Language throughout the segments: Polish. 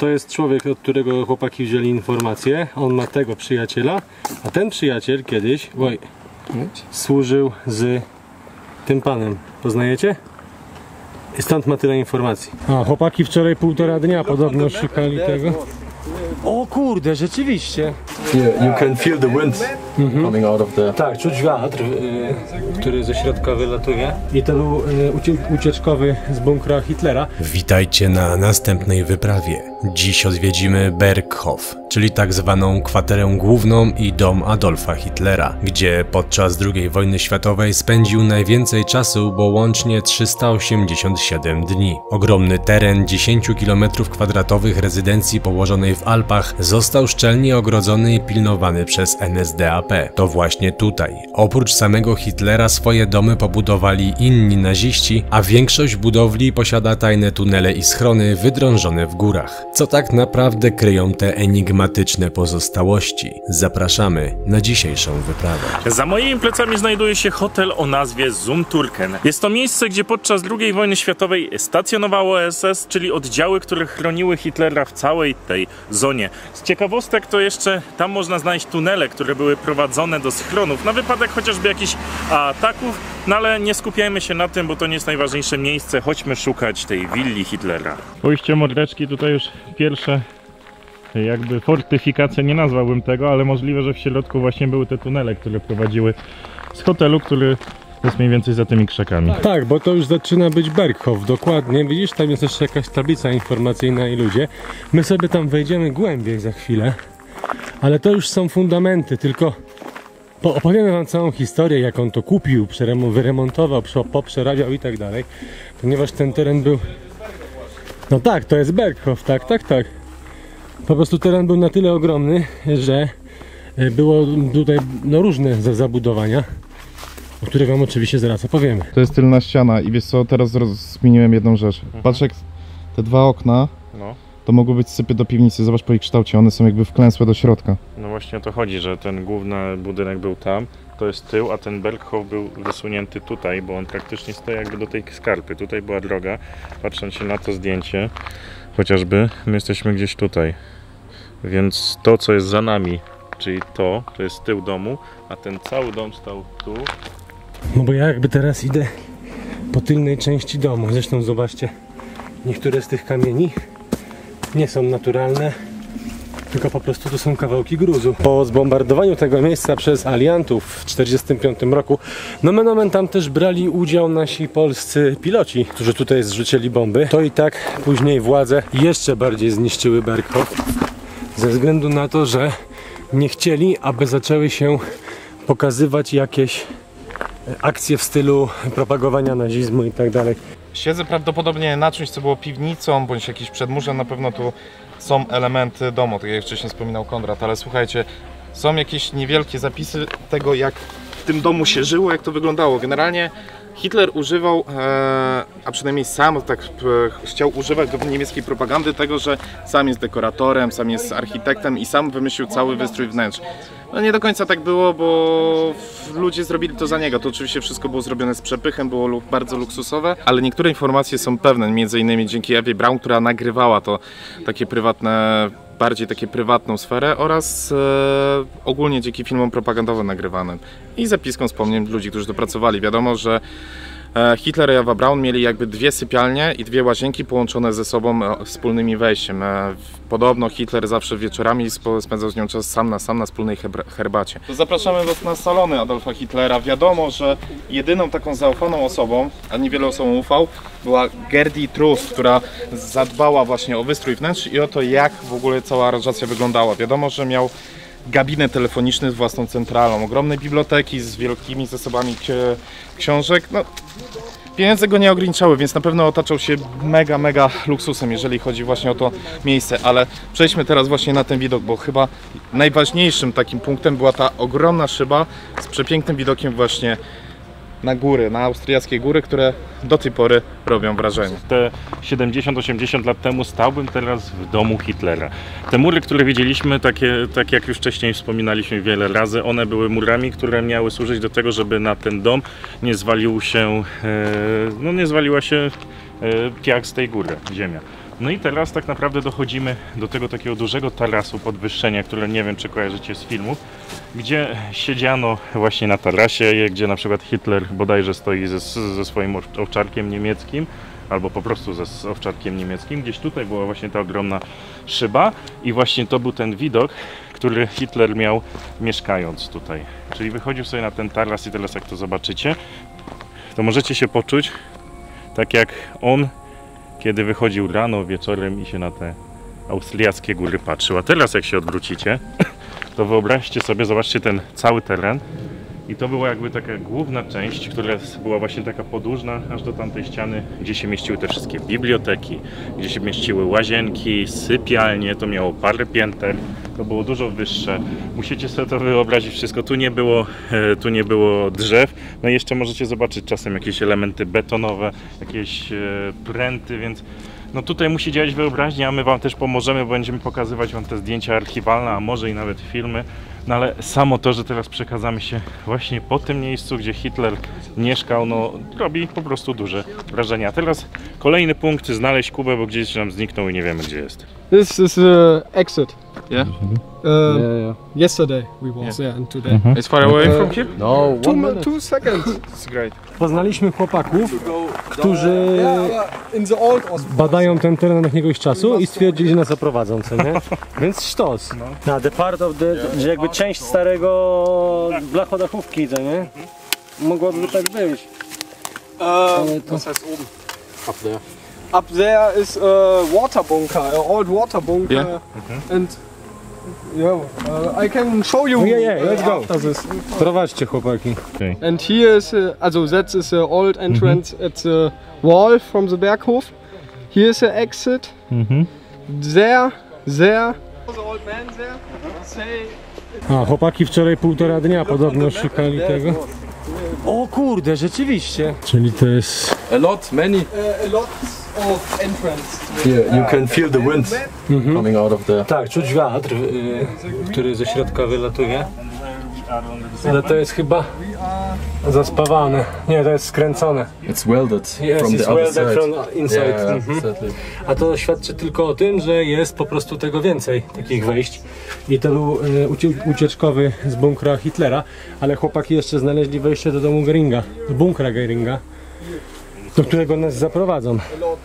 To jest człowiek, od którego chłopaki wzięli informację. On ma tego przyjaciela, a ten przyjaciel kiedyś służył z tym panem. Poznajecie? I stąd ma tyle informacji. A chłopaki wczoraj 1,5 dnia podobno szukali tego. O kurde, rzeczywiście. You can feel the wind coming out of the... Tak, czuć wiatr, który ze środka wylatuje. I to był ucieczkowy z bunkra Hitlera. Witajcie na następnej wyprawie. Dziś odwiedzimy Berghof, czyli tak zwaną kwaterę główną i dom Adolfa Hitlera, gdzie podczas II wojny światowej spędził najwięcej czasu, bo łącznie 387 dni. Ogromny teren 10 km² rezydencji położonej w Alpach został szczelnie ogrodzony i pilnowany przez NSDAP. To właśnie tutaj, oprócz samego Hitlera, swoje domy pobudowali inni naziści, a większość budowli posiada tajne tunele i schrony wydrążone w górach. Co tak naprawdę kryją te enigmatyczne pozostałości? Zapraszamy na dzisiejszą wyprawę. Za moimi plecami znajduje się hotel o nazwie Zumturken. Jest to miejsce, gdzie podczas II wojny światowej stacjonowało SS, czyli oddziały, które chroniły Hitlera w całej tej zonie. Z ciekawostek to jeszcze tam można znaleźć tunele, które były prowadzone do schronów, na wypadek chociażby jakichś ataków, no ale nie skupiajmy się na tym, bo to nie jest najważniejsze miejsce. Chodźmy szukać tej willi Hitlera. Ujście mordeczki, tutaj już pierwsze jakby fortyfikacje, nie nazwałbym tego, ale możliwe, że w środku właśnie były te tunele, które prowadziły z hotelu, który jest mniej więcej za tymi krzakami. Tak, bo to już zaczyna być Berghof, dokładnie. Widzisz, tam jest jeszcze jakaś tablica informacyjna i ludzie. My sobie tam wejdziemy głębiej za chwilę, ale to już są fundamenty, tylko opowiemy wam całą historię, jak on to kupił, wyremontował, poprzerabiał i tak dalej, ponieważ ten teren był... No tak, to jest Berghof, tak. Po prostu teren był na tyle ogromny, że było tutaj różne zabudowania, o których wam oczywiście zaraz opowiemy. To jest tylna ściana i wiesz co, teraz zmieniłem jedną rzecz. Patrz, jak te dwa okna, to mogły być sypy do piwnicy, zobacz po ich kształcie, one są jakby wklęsłe do środka. No właśnie o to chodzi, że ten główny budynek był tam, to jest tył, a ten Berghof był wysunięty tutaj, bo on praktycznie stoi jakby do tej skarpy. Tutaj była droga, patrząc się na to zdjęcie, chociażby, my jesteśmy gdzieś tutaj. Więc to, co jest za nami, czyli to jest tył domu, a ten cały dom stał tu. No bo ja jakby teraz idę po tylnej części domu. Zresztą zobaczcie, niektóre z tych kamieni nie są naturalne, tylko po prostu to są kawałki gruzu. Po zbombardowaniu tego miejsca przez aliantów w 1945 roku, nomen tam też brali udział nasi polscy piloci, którzy tutaj zrzucili bomby. To i tak później władze jeszcze bardziej zniszczyły Berghof, ze względu na to, że nie chcieli, aby zaczęły się pokazywać jakieś akcje w stylu propagowania nazizmu i tak dalej. Siedzę prawdopodobnie na czymś, co było piwnicą, bądź jakimś przedmurzem, na pewno tu są elementy domu, tak jak wcześniej wspominał Konrad, ale słuchajcie, są jakieś niewielkie zapisy tego, jak w tym domu się żyło, jak to wyglądało. Generalnie Hitler używał, a przynajmniej sam tak chciał używać do niemieckiej propagandy tego, że sam jest dekoratorem, sam jest architektem i sam wymyślił cały wystrój wnętrz. No nie do końca tak było, bo ludzie zrobili to za niego. To oczywiście wszystko było zrobione z przepychem, było bardzo luksusowe, ale niektóre informacje są pewne, między innymi dzięki Ewie Braun, która nagrywała to takie prywatne, bardziej takie prywatną sferę oraz ogólnie dzięki filmom propagandowym nagrywanym i zapiskom wspomnień ludzi, którzy to pracowali. Wiadomo, że Hitler i Ewa Braun mieli jakby dwie sypialnie i dwie łazienki połączone ze sobą wspólnymi wejściem. Podobno Hitler zawsze wieczorami spędzał z nią czas sam na wspólnej herbacie. To zapraszamy was na salony Adolfa Hitlera. Wiadomo, że jedyną taką zaufaną osobą, a niewiele osobom ufał, była Gerdi Trust, która zadbała właśnie o wystrój wnętrz i o to, jak w ogóle cała aranżacja wyglądała. Wiadomo, że miał gabinet telefoniczny z własną centralą, ogromne biblioteki z wielkimi zasobami książek. No, pieniądze go nie ograniczały, więc na pewno otaczał się mega luksusem, jeżeli chodzi właśnie o to miejsce, ale przejdźmy teraz właśnie na ten widok, bo chyba najważniejszym takim punktem była ta ogromna szyba z przepięknym widokiem właśnie na góry, na austriackie góry, które do tej pory robią wrażenie. Te 70-80 lat temu stałbym teraz w domu Hitlera. Te mury, które widzieliśmy, tak jak już wcześniej wspominaliśmy wiele razy, one były murami, które miały służyć do tego, żeby na ten dom nie zwaliła się piach z tej góry, ziemia. No i teraz tak naprawdę dochodzimy do tego takiego dużego tarasu, podwyższenia, które nie wiem, czy kojarzycie z filmów, gdzie siedziano właśnie na tarasie, gdzie na przykład Hitler bodajże stoi ze swoim owczarkiem niemieckim, albo po prostu z owczarkiem niemieckim. Gdzieś tutaj była właśnie ta ogromna szyba i właśnie to był ten widok, który Hitler miał mieszkając tutaj. Czyli wychodził sobie na ten taras i teraz jak to zobaczycie, to możecie się poczuć tak jak on, kiedy wychodził rano, wieczorem i się na te austriackie góry patrzył. A teraz jak się odwrócicie, to wyobraźcie sobie, zobaczcie ten cały teren. I to była jakby taka główna część, która była właśnie taka podłużna aż do tamtej ściany, gdzie się mieściły te wszystkie biblioteki, gdzie się mieściły łazienki, sypialnie, to miało parę pięter, to było dużo wyższe. Musicie sobie to wyobrazić wszystko, tu nie było drzew, no i jeszcze możecie zobaczyć czasem jakieś elementy betonowe, jakieś pręty, więc no tutaj musi działać wyobraźnia, a my wam też pomożemy, bo będziemy pokazywać wam te zdjęcia archiwalne, a może i nawet filmy. No ale samo to, że teraz przekazamy się właśnie po tym miejscu, gdzie Hitler mieszkał, no robi po prostu duże wrażenie. A teraz kolejny punkt, znaleźć Kubę, bo gdzieś nam zniknął i nie wiemy, gdzie jest. This is exit. Yeah? Yesterday we was there and today. It's far away from here? No, 2 seconds. It's great. Poznaliśmy chłopaków, którzy In the old Ostblock. badają ten teren od jakiegoś czasu i stwierdzili, że nas zaprowadzą, co nie? Więc sztos. Na the part of the, że jakby część starego blachodachówki, co nie? Mogłoby tak być. Was heißt oben? up there. Up there is a water bunker, an old water bunker. Yeah. And I can show you. Yeah, let's go. After this. Prowadźcie, chłopaki. And here is, also that is the old entrance at the wall from the Berghof. Here is the exit. There. The old man there. Say. A, chłopaki wczoraj 1,5 dnia podobno szukali tego. O kurde, rzeczywiście. Czyli to jest... A lot, many. A lot of entrance. Here, you can feel the wind coming out of there. Tak, czuć wiatr, który ze środka wylatuje. Ale to jest chyba zaspawane. Nie, to jest skręcone. It's welded from It's the other welded side. from inside. Yeah, exactly. A to świadczy tylko o tym, że jest po prostu tego więcej, takich wejść. I to był ucieczkowy z bunkra Hitlera, ale chłopaki jeszcze znaleźli wejście do domu Göringa, do bunkra Göringa, do którego nas zaprowadzą.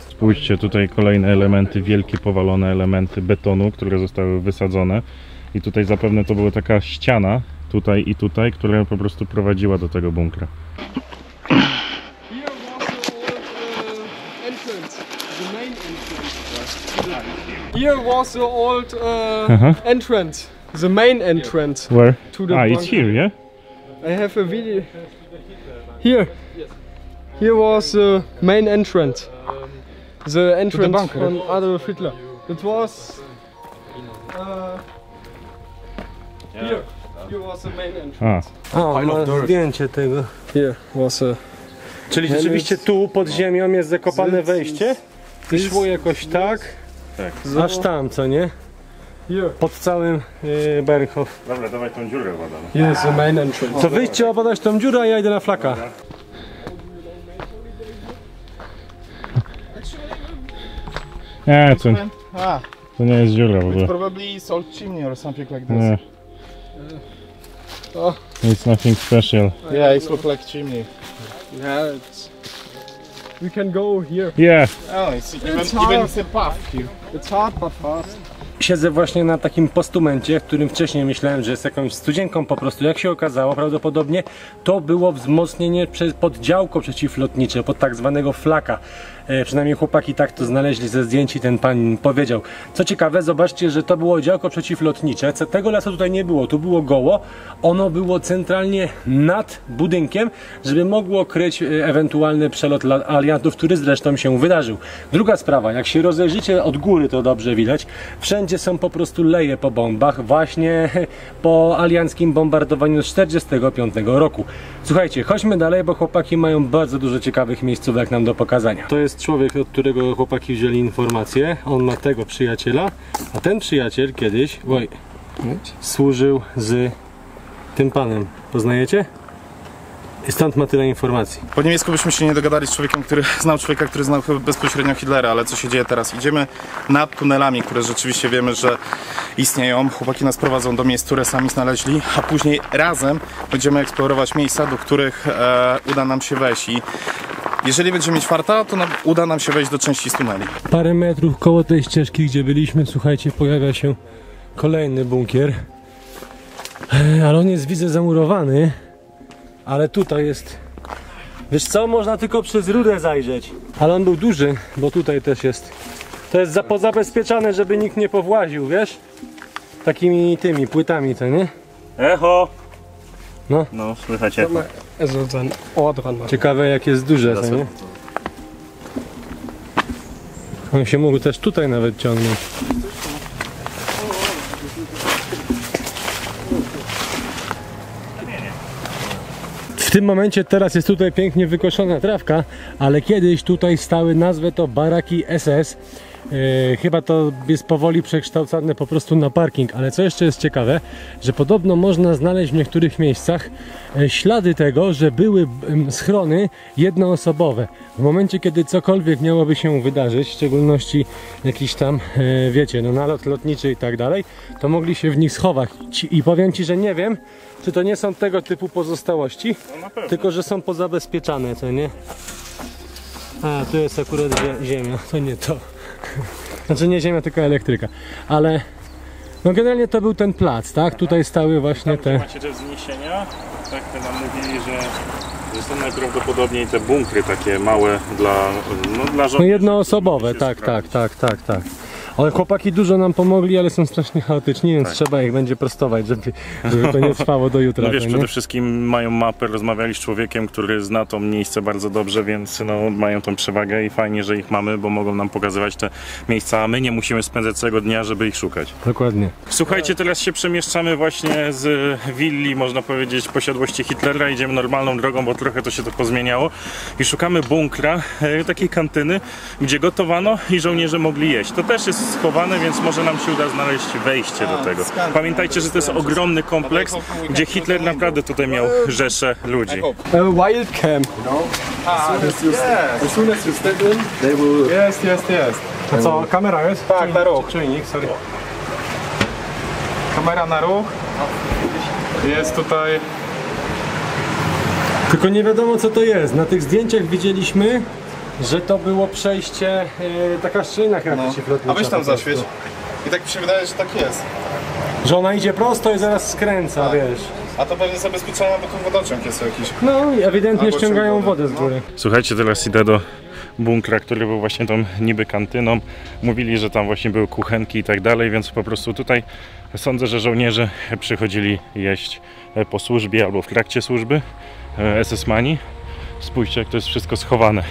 Spójrzcie, tutaj kolejne elementy, wielkie powalone elementy betonu, które zostały wysadzone. I tutaj zapewne to była taka ściana, tutaj i tutaj, która po prostu prowadziła do tego bunkra. Here was the old entrance, the main entrance Where? to the Ah, it's bunker. here, yeah? I have a video. Here was the main entrance. The entrance bunker. from Adolf Hitler. It was here. Here was the main entrance. O, Pile of ma dirt. zdjęcie tego. Here was a. Czyli rzeczywiście tu pod ziemią jest zakopane wejście i szło jakoś tak, aż tam, co nie? Here. Pod całym Berghof. Dobra, dawaj tą dziurę badamy. Here is the main entrance. To wyjdźcie, obadać tą dziurę, a ja idę na flaka. Nie, to nie jest dziura w It's ogóle. probably salt chimney or something like this. Nie. It's nothing special. Yeah, it looks like chimney. Yeah, it's. We can go here. Yeah. Oh, it's hard. even it's a path here. It's hard but fast. Siedzę właśnie na takim postumencie, w którym wcześniej myślałem, że jest jakąś studzienką po prostu. Jak się okazało, prawdopodobnie to było wzmocnienie pod działko przeciwlotnicze, pod tak zwanego flaka. Przynajmniej chłopaki tak to znaleźli ze zdjęć i ten pan powiedział. Co ciekawe, zobaczcie, że to było działko przeciwlotnicze. Tego lasu tutaj nie było, tu było goło. Ono było centralnie nad budynkiem, żeby mogło kryć ewentualny przelot aliantów, który zresztą się wydarzył. Druga sprawa, jak się rozejrzycie od góry, to dobrze widać. Wszędzie są po prostu leje po bombach, właśnie po alianckim bombardowaniu z 1945 roku. Słuchajcie, chodźmy dalej, bo chłopaki mają bardzo dużo ciekawych miejscówek nam do pokazania. To jest człowiek, od którego chłopaki wzięli informację. On ma tego przyjaciela, a ten przyjaciel kiedyś służył z tym panem. Poznajecie? I stąd ma tyle informacji. Po niemiecku byśmy się nie dogadali z człowiekiem, który znał chyba bezpośrednio Hitlera, ale co się dzieje teraz? Idziemy nad tunelami, które rzeczywiście wiemy, że istnieją. Chłopaki nas prowadzą do miejsc, które sami znaleźli, a później razem będziemy eksplorować miejsca, do których uda nam się wejść. I jeżeli będziemy mieć farta, to uda nam się wejść do części z tuneli. Parę metrów koło tej ścieżki, gdzie byliśmy, słuchajcie, pojawia się kolejny bunkier. Ale on jest, widzę, zamurowany. Ale tutaj jest... Wiesz co, można tylko przez rurę zajrzeć. Ale on był duży, bo tutaj też jest... To jest pozabezpieczane, żeby nikt nie powłaził, wiesz? Takimi tymi płytami, to nie? Echo! No. No, słychać echo. Also sein Ohr dran machen. Ciekawe, jak jest duże, to nie? On się mógł też tutaj nawet ciągnąć. W tym momencie teraz jest tutaj pięknie wykoszona trawka, ale kiedyś tutaj stały, nazwę to baraki SS. Chyba to jest powoli przekształcane po prostu na parking, ale co jeszcze jest ciekawe, że podobno można znaleźć w niektórych miejscach ślady tego, że były schrony jednoosobowe. W momencie, kiedy cokolwiek miałoby się wydarzyć, w szczególności jakiś tam, wiecie, no nalot lotniczy i tak dalej, to mogli się w nich schować. I powiem Ci, że nie wiem, czy to nie są tego typu pozostałości, tylko że są pozabezpieczane, co nie? A, tu jest akurat ziemia, to nie to. Znaczy nie ziemia, tylko elektryka. Ale no generalnie to był ten plac, tak? Tutaj stały właśnie te... Macie te wzniesienia? Tak, te nam mówili, że są najprawdopodobniej te bunkry takie małe dla żołnierzy. No jednoosobowe, tak. Ale chłopaki dużo nam pomogli, ale są strasznie chaotyczni, więc trzeba ich będzie prostować, żeby to nie trwało do jutra. No wiesz, nie? przede wszystkim mają mapę, rozmawiali z człowiekiem, który zna to miejsce bardzo dobrze, więc no, mają tą przewagę i fajnie, że ich mamy, bo mogą nam pokazywać te miejsca, a my nie musimy spędzać całego dnia, żeby ich szukać. Dokładnie. Słuchajcie, teraz się przemieszczamy właśnie z willi, można powiedzieć, posiadłości Hitlera. Idziemy normalną drogą, bo trochę to się to pozmieniało i szukamy bunkra, takiej kantyny, gdzie gotowano i żołnierze mogli jeść. To też jest schowane, więc może nam się uda znaleźć wejście do tego. Pamiętajcie, że to jest ogromny kompleks, gdzie Hitler naprawdę tutaj miał rzeszę ludzi. Wildcam. As soon as you step in, they will... Jest. A co, kamera jest? Tak, na ruch. Czujnik, sorry. Kamera na ruch. Jest tutaj... Tylko nie wiadomo, co to jest. Na tych zdjęciach widzieliśmy, że to było przejście, taka szczelina chyba przeciwlotnicza. A weź tam po prostu. zaświeć. I tak mi się wydaje, że tak jest. Że ona idzie prosto i zaraz skręca, wiesz. A to pewnie zabezpieczone, bo tu wodociąg jest jakiś. No i ewidentnie Albo ściągają ciąg wody. wodę z góry. Słuchajcie, teraz idę do bunkra, który był właśnie tą niby kantyną. Mówili, że tam właśnie były kuchenki i tak dalej, więc po prostu tutaj sądzę, że żołnierze przychodzili jeść po służbie albo w trakcie służby. SS-mani. Spójrzcie, jak to jest wszystko schowane.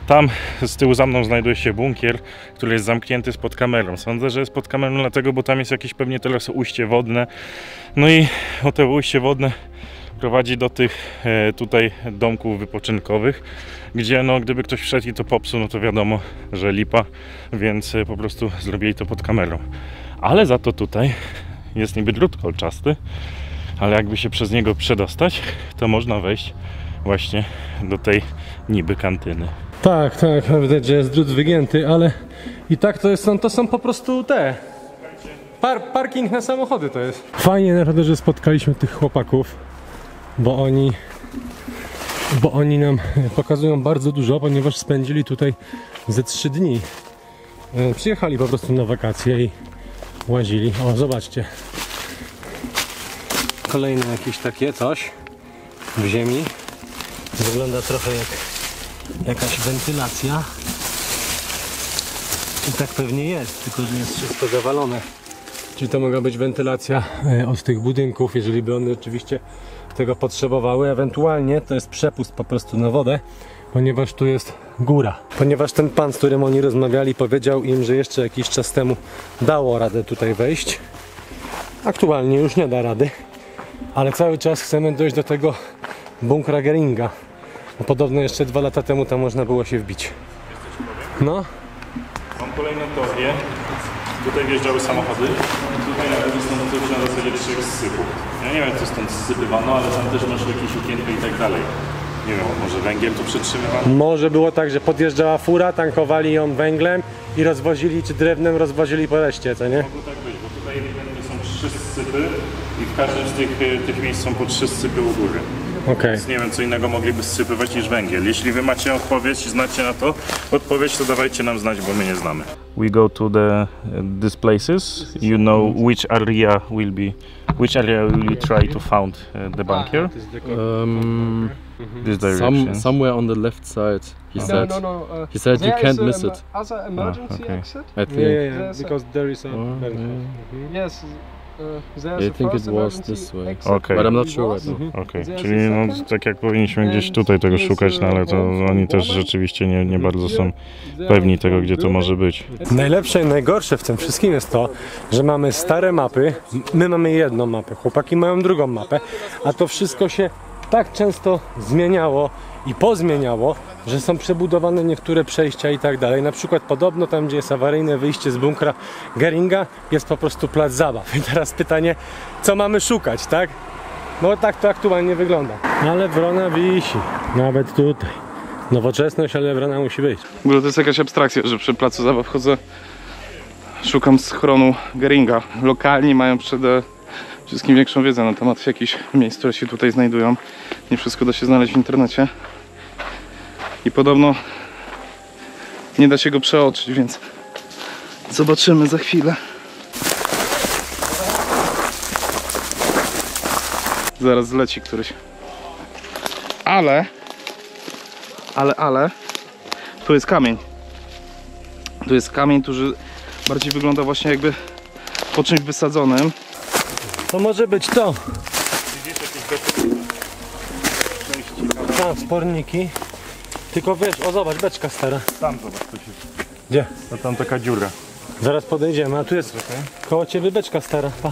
Tam z tyłu za mną znajduje się bunkier, który jest zamknięty spod kamerą. Sądzę, że jest pod kamerą dlatego, bo tam jest jakieś pewnie teraz ujście wodne. No i o te ujście wodne prowadzi do tych tutaj domków wypoczynkowych, gdzie no gdyby ktoś wszedł i to popsuł, no to wiadomo, że lipa, więc po prostu zrobili to pod kamerą. Ale za to tutaj jest niby drut kolczasty, ale jakby się przez niego przedostać, to można wejść właśnie do tej niby kantyny. Tak, widać, że jest drut wygięty, ale i tak to są po prostu te... Parking na samochody to jest. Fajnie naprawdę, że spotkaliśmy tych chłopaków, bo oni nam pokazują bardzo dużo, ponieważ spędzili tutaj ze 3 dni. Przyjechali po prostu na wakacje i łazili. O, zobaczcie. Kolejne jakieś takie coś w ziemi. Wygląda trochę jak jakaś wentylacja. I tak pewnie jest, tylko że jest wszystko zawalone. Czyli to mogła być wentylacja od tych budynków, jeżeli by one rzeczywiście tego potrzebowały. Ewentualnie to jest przepust po prostu na wodę, ponieważ tu jest góra. Ponieważ ten pan, z którym oni rozmawiali, powiedział im, że jeszcze jakiś czas temu dało radę tutaj wejść. Aktualnie już nie da rady, ale cały czas chcemy dojść do tego bunkra Göringa. Bo podobno jeszcze 2 lata temu tam można było się wbić. No. Mam kolejną teorię. Tutaj wjeżdżały samochody i tutaj nawet są na zasadzie 3 sypów. Ja nie wiem, co stąd zsypywano, ale tam też masz jakieś okienko i tak dalej. Nie wiem, może węgiel tu przetrzymywano? Może było tak, że podjeżdżała fura, tankowali ją węglem i rozwozili, czy drewnem rozwozili po reszcie, co nie? Mogło tak być, bo tutaj ewidentnie są 3 sypy i w każdym z tych miejsc są po 3 sypy u góry. Okej. Więc nie wiem, co innego mogliby zsypywać niż węgiel. Jeśli wy macie odpowiedź, znacie na to odpowiedź, to dawajcie nam znać, bo my nie znamy. We go to these places. You know which area will you try to found the bunker? This direction. Somewhere on the left side. He said. He said you there can't is miss an it. other emergency okay. exit. I think. Yeah, because there is a... Yes. There's I a think first it was emergency this way. exit. Okay. But I'm not We sure was. right now. Okej, There's czyli a no, second. tak jak powinniśmy gdzieś tutaj tego And szukać, no ale to there's oni też woman. rzeczywiście nie bardzo są There pewni is tego, one gdzie to building. może być. Najlepsze i najgorsze w tym wszystkim jest to, że mamy stare mapy, my mamy jedną mapę, chłopaki mają drugą mapę, a to wszystko się tak często zmieniało i pozmieniało, że są przebudowane niektóre przejścia i tak dalej. Na przykład podobno tam, gdzie jest awaryjne wyjście z bunkra Göringa, jest po prostu plac zabaw. I teraz pytanie, co mamy szukać, tak? No tak to aktualnie wygląda. Ale wrona wisi, nawet tutaj. Nowoczesność, ale wrona musi być. W ogóle to jest jakaś abstrakcja, że przy placu zabaw chodzę, szukam schronu Göringa. Lokalni mają przede wszystkim większą wiedzę na temat jakichś miejsc, które się tutaj znajdują. Nie wszystko da się znaleźć w internecie. I podobno nie da się go przeoczyć, więc zobaczymy za chwilę. Zaraz zleci któryś. Ale tu jest kamień. Tu jest kamień, który bardziej wygląda właśnie jakby po czymś wysadzonym. To może być to. Tam sporniki. Tylko wiesz, o zobacz, beczka stara. Tam zobacz, tu się... Gdzie? No tam taka dziura. Zaraz podejdziemy, a tu jest koło ciebie beczka stara. Pa.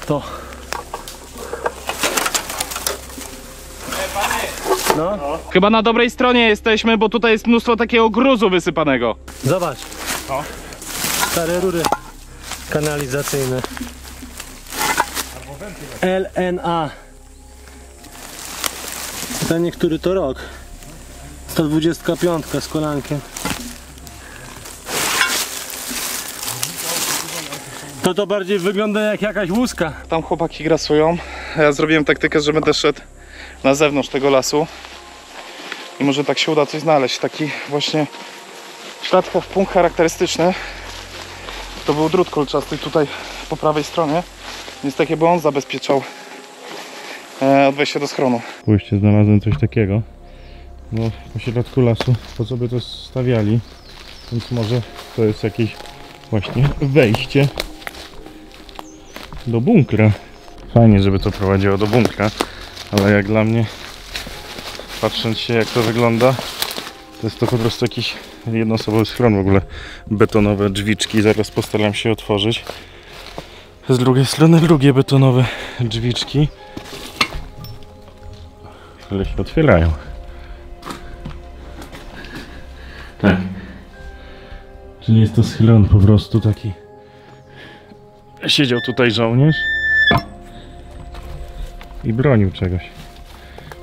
To. No, Chyba na dobrej stronie jesteśmy, bo tutaj jest mnóstwo takiego gruzu wysypanego. zobacz. O. Stare rury kanalizacyjne. LNA. Pytanie, który to rok? 125 z kolankiem. To bardziej wygląda jak jakaś łuska. Tam chłopaki grasują. Ja zrobiłem taktykę, że będę szedł na zewnątrz tego lasu. I może tak się uda coś znaleźć. Taki właśnie ślad, punkt charakterystyczny. To był drut kolczasty tutaj po prawej stronie. Więc tak jakby on zabezpieczał od wejścia do schronu. Pójście znalazłem coś takiego. No, po środku lasu, po co by to stawiali? Więc może to jest jakieś właśnie wejście do bunkra. Fajnie, żeby to prowadziło do bunkra, ale jak dla mnie, patrząc się jak to wygląda, to jest to po prostu jakiś jednoosobowy schron, w ogóle betonowe drzwiczki. Zaraz postaram się otworzyć. Z drugiej strony drugie betonowe drzwiczki, które się otwierają. Tak. Czyli jest to schron po prostu taki. Siedział tutaj żołnierz i bronił czegoś.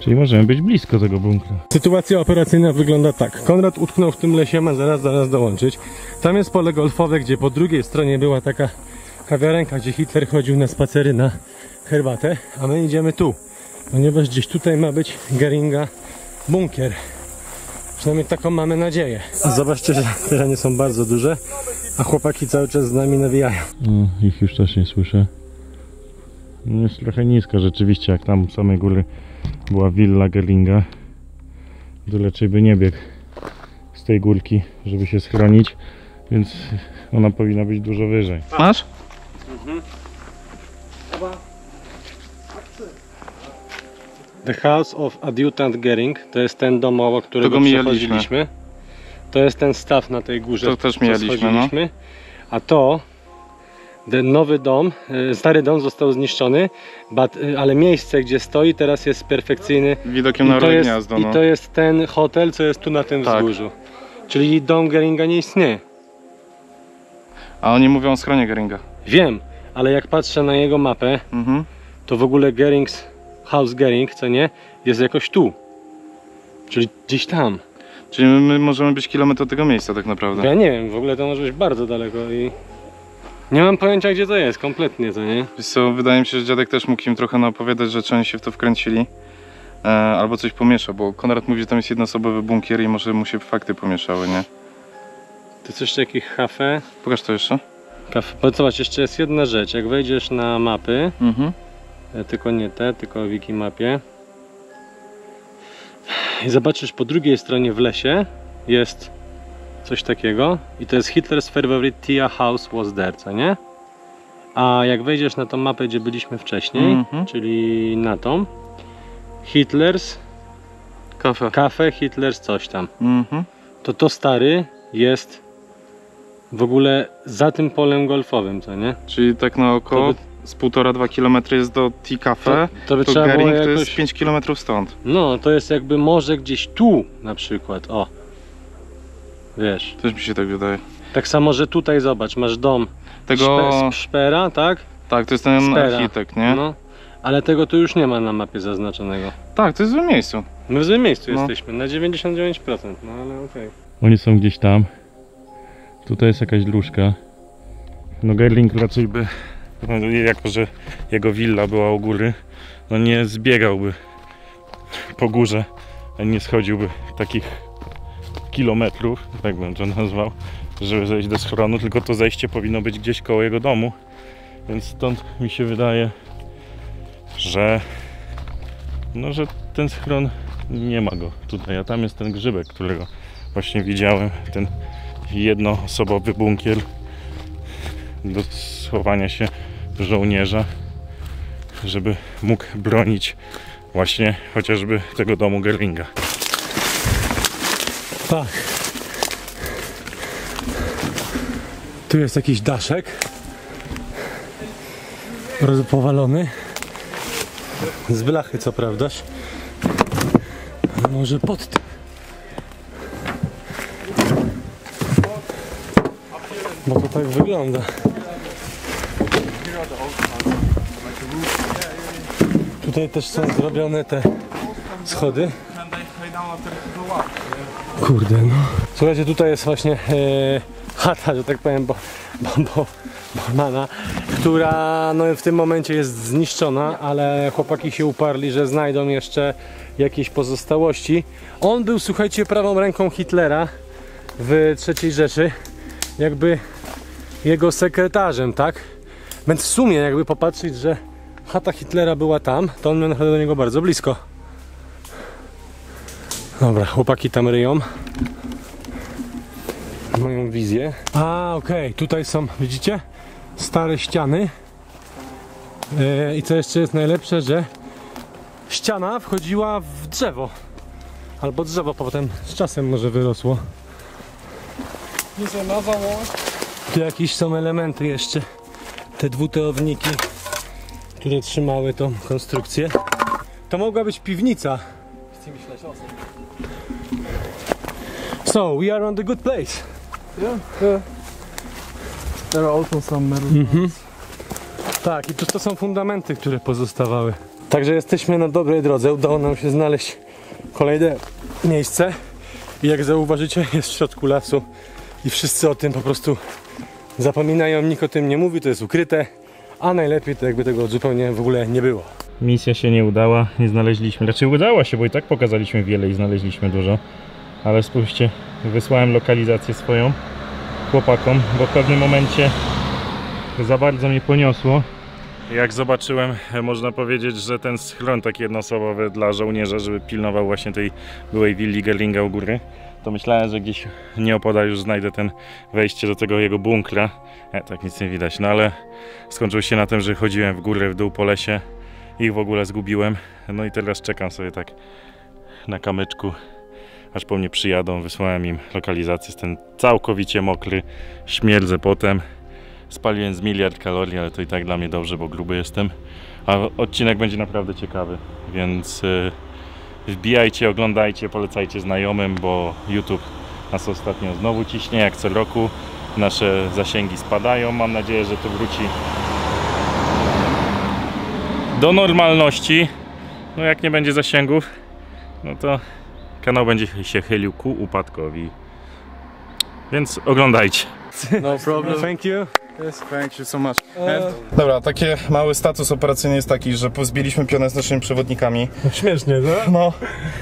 Czyli możemy być blisko tego bunkra. Sytuacja operacyjna wygląda tak. Konrad utknął w tym lesie, ma zaraz dołączyć. Tam jest pole golfowe, gdzie po drugiej stronie była taka kawiarenka, gdzie Hitler chodził na spacery na herbatę, a my idziemy tu, ponieważ gdzieś tutaj ma być Göringa bunkier. Przynajmniej taką mamy nadzieję. Zobaczcie, że tereny są bardzo duże, a chłopaki cały czas z nami nawijają. Ich już też nie słyszę. Jest trochę nisko rzeczywiście, jak tam w samej góry była willa Göringa. To raczej by nie biegł z tej górki, żeby się schronić, więc ona powinna być dużo wyżej. Masz? The House of Adjutant Göring, to jest ten dom, obok którego Tego mijaliśmy. przechodziliśmy. To jest ten staw na tej górze, To też co mijaliśmy, schodziliśmy. A to, ten nowy dom, stary dom został zniszczony, ale miejsce, gdzie stoi, teraz jest perfekcyjny. Widokiem na to Orle jest, Gniazdo. I No. to jest ten hotel, co jest tu na tym Tak. wzgórzu. Czyli dom Göringa nie istnieje. A oni mówią o schronie Göringa. Wiem, ale jak patrzę na jego mapę, to w ogóle Haus Göring, co nie, jest jakoś tu. Czyli gdzieś tam. Czyli my możemy być kilometr od tego miejsca tak naprawdę. Ja nie wiem, w ogóle to może być bardzo daleko i nie mam pojęcia, gdzie to jest, kompletnie, to nie? Wiesz co, wydaje mi się, że dziadek też mógł im trochę naopowiadać, że czy oni się w to wkręcili. Albo coś pomiesza, bo Konrad mówi, że tam jest jednoosobowy bunkier i może mu się fakty pomieszały, nie? To jest jeszcze jakiś kafe. Pokaż to jeszcze. Bo zobacz, jeszcze jest jedna rzecz, jak wejdziesz na mapy, tylko nie te, tylko w Wikimapie i zobaczysz po drugiej stronie w lesie jest coś takiego i to jest Hitler's favorite tea house was there, co nie? A jak wejdziesz na tą mapę, gdzie byliśmy wcześniej, czyli na tą Hitler's Cafe, Hitler's coś tam, to stary jest w ogóle za tym polem golfowym, co nie? Czyli tak na około z 1,5–2 km jest do Tea Cafe, to by trzeba było Göring jakoś... to jest 5 km stąd. No, to jest jakby może gdzieś tu na przykład, o. Wiesz. Też mi się tak wydaje. Tak samo, że tutaj zobacz, masz dom Tego... Szpera, tak? Tak, to jest ten Spera. architekt, nie? No, ale tego tu już nie ma na mapie zaznaczonego. Tak, to jest w złym miejscu. My w złym miejscu No. jesteśmy, na 99%, no ale okej. Oni są gdzieś tam. Tutaj jest jakaś dróżka. No Göring raczej by, no, jako że jego willa była u góry, no nie zbiegałby po górze, nie schodziłby takich kilometrów, tak bym to nazwał, żeby zejść do schronu, tylko to zejście powinno być gdzieś koło jego domu, więc stąd mi się wydaje, że no, że ten schron nie ma go tutaj, a tam jest ten grzybek, którego właśnie widziałem, ten jednoosobowy bunkier do schowania się żołnierza, żeby mógł bronić właśnie chociażby tego domu Göringa. Tak. Tu jest jakiś daszek powalony z blachy, co prawdaż, ale może pod tym. Bo to tak wygląda. Tutaj też są zrobione te schody. Kurde, no. Słuchajcie, tutaj jest właśnie chata, że tak powiem, Bormana, która no, w tym momencie jest zniszczona, ale chłopaki się uparli, że znajdą jeszcze jakieś pozostałości. On był, słuchajcie, prawą ręką Hitlera w III Rzeszy, jakby jego sekretarzem, tak? Więc w sumie jakby popatrzeć, że chata Hitlera była tam, to on miał naprawdę do niego bardzo blisko. Dobra, chłopaki tam ryją moją wizję. A, okej, tutaj są, widzicie? Stare ściany. I co jeszcze jest najlepsze, że ściana wchodziła w drzewo. Albo drzewo potem z czasem może wyrosło. Tu jakieś są elementy jeszcze. Te dwuteowniki, które trzymały tą konstrukcję. To mogła być piwnica. So, we are on the good place. Yeah. There are also some metal. Tak, i to są fundamenty, które pozostawały. Także jesteśmy na dobrej drodze. Udało nam się znaleźć kolejne miejsce. I jak zauważycie, jest w środku lasu. I wszyscy o tym po prostu zapominają, nikt o tym nie mówi, to jest ukryte. A najlepiej to jakby tego zupełnie w ogóle nie było. Misja się nie udała, nie znaleźliśmy, raczej udała się, bo i tak pokazaliśmy wiele i znaleźliśmy dużo. Ale spójrzcie, wysłałem lokalizację swoją chłopakom, bo w pewnym momencie za bardzo mnie poniosło. Jak zobaczyłem, można powiedzieć, że ten schron taki jednoosobowy dla żołnierza, żeby pilnował właśnie tej byłej willi Göringa u góry, to myślałem, że gdzieś nieopodal już znajdę ten wejście do tego jego bunkra. Tak nic nie widać, no ale skończyło się na tym, że chodziłem w górę, w dół po lesie, ich w ogóle zgubiłem. No i teraz czekam sobie tak na kamyczku, aż po mnie przyjadą. Wysłałem im lokalizację, jestem całkowicie mokry, śmierdzę potem. Spaliłem z 1 000 000 kalorii, ale to i tak dla mnie dobrze, bo gruby jestem. A odcinek będzie naprawdę ciekawy, więc wbijajcie, oglądajcie, polecajcie znajomym, bo YouTube nas ostatnio znowu ciśnie jak co roku. nasze zasięgi spadają. Mam nadzieję, że to wróci do normalności. No jak nie będzie zasięgów, no to kanał będzie się chylił ku upadkowi. Więc oglądajcie. No problem. Thank you. Yes, thank you so much. Dobra, taki mały status operacyjny jest taki, że pozbiliśmy pionę z naszymi przewodnikami. Śmiesznie, no? No.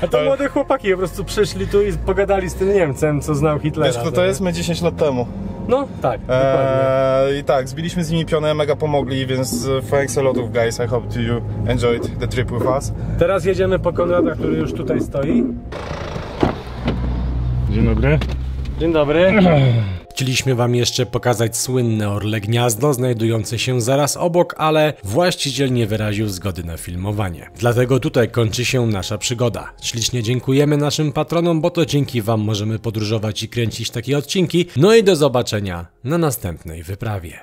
A to młode chłopaki po prostu przyszli tu i pogadali z tym Niemcem, co znał Hitlera. Wiesz kto to jest? My 10 lat temu. No, tak, dokładnie. I tak, zbiliśmy z nimi pionę, mega pomogli, więc thanks a lot of guys. I hope you enjoyed the trip with us. Teraz jedziemy po Konrada, który już tutaj stoi. Dzień dobry. Dzień dobry. Chcieliśmy wam jeszcze pokazać słynne Orle Gniazdo, znajdujące się zaraz obok, ale właściciel nie wyraził zgody na filmowanie. Dlatego tutaj kończy się nasza przygoda. Ślicznie dziękujemy naszym patronom, bo to dzięki wam możemy podróżować i kręcić takie odcinki. No i do zobaczenia na następnej wyprawie.